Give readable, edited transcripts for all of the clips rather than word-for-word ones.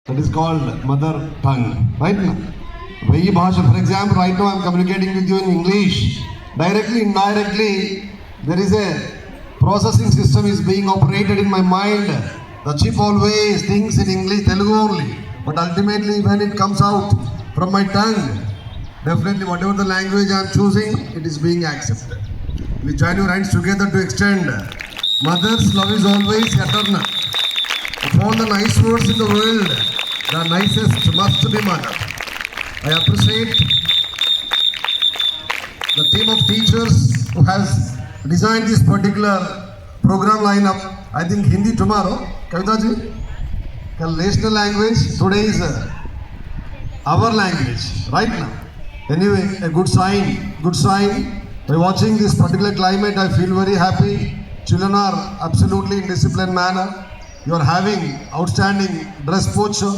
That is called mother tongue, right now. Veyi bhasha, for example, right now I am communicating with you in English. Directly, indirectly, there is a processing system is being operated in my mind. The chip always thinks in English, Telugu only. But ultimately, when it comes out from my tongue, definitely whatever the language I am choosing, it is being accepted. We join your hands together to extend. Mother's love is always eternal. Of all the nice words in the world, the nicest must be mother. I appreciate the team of teachers who has designed this particular program lineup. I think Hindi tomorrow, Kavita ji, national language, today is our language, right now. Anyway, a good sign, good sign. By watching this particular climate, I feel very happy. Children are absolutely in disciplined manner. You are having outstanding dress posture.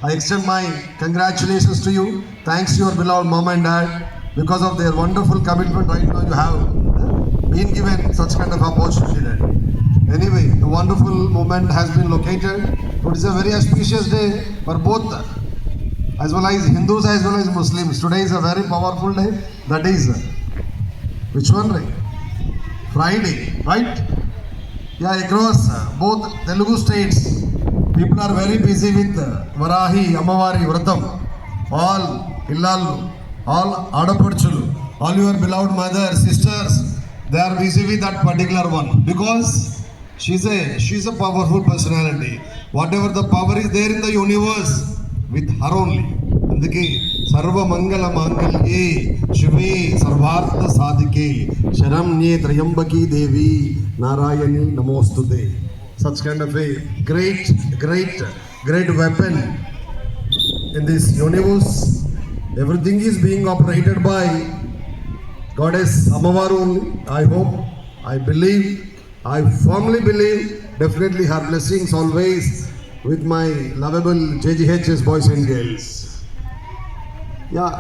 I extend my congratulations to you. Thanks to your beloved mom and dad. Because of their wonderful commitment right now, you have been given such kind of opportunity. Anyway, a wonderful moment has been located. It is a very auspicious day for both, as well as Hindus as well as Muslims. Today is a very powerful day. That is, which one, right? Friday, right? Yeah, across both Telugu states, people are very busy with Varahi, Amavari, Vratam. All Illalu, all Adaparchulu, all your beloved mothers, sisters, they are busy with that particular one because she's a powerful personality. Whatever the power is there in the universe, with her only. అందుకే సర్వ మంగళ మాంగళ్యే శివే సర్వార్థ సాధికే శరణ్యే త్రయంబకీ దేవి నారాయణి నమోస్తుతే. Such kind of a great weapon in this universe. Everything is being operated by Goddess Amavaru only. I hope, I believe, I firmly believe, definitely her blessings always with my lovable JGHS boys and girls. Yeah,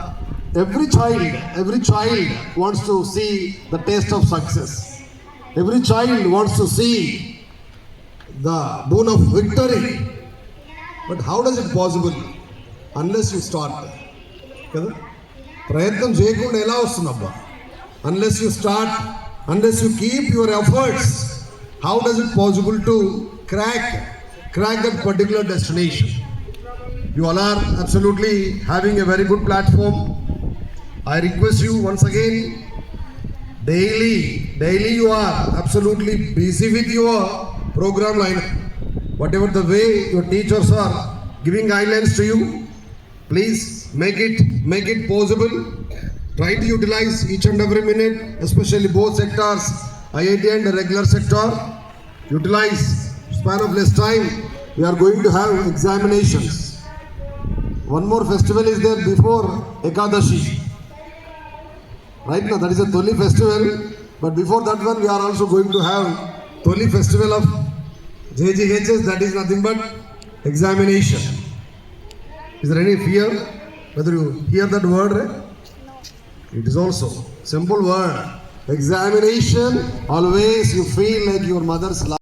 every child wants to see the taste of success. Every child wants to see the boon of victory. But how does it possible? Unless you start. కదా ప్రయత్నం చేయకుండా ఎలా వస్తుందబ్బా? Unless you start, unless you keep your efforts, how does it possible to crack that particular destination? You all are absolutely having a very good platform. I request you once again, daily you are absolutely busy with your program line. Whatever the way your teachers are giving guidelines to you, please make it possible. Try to utilize each and every minute, especially both sectors, IIT and the regular sector. Utilize span of less time. We are going to have examinations. One more festival is there before Ekadashi. Right now, that is a Toli festival. But before that one, we are also going to have Toli festival of JGHS. That is nothing but examination. Is there any fear? Whether you hear that word, right? It is also simple word. Examination. Always you feel like your mother's love.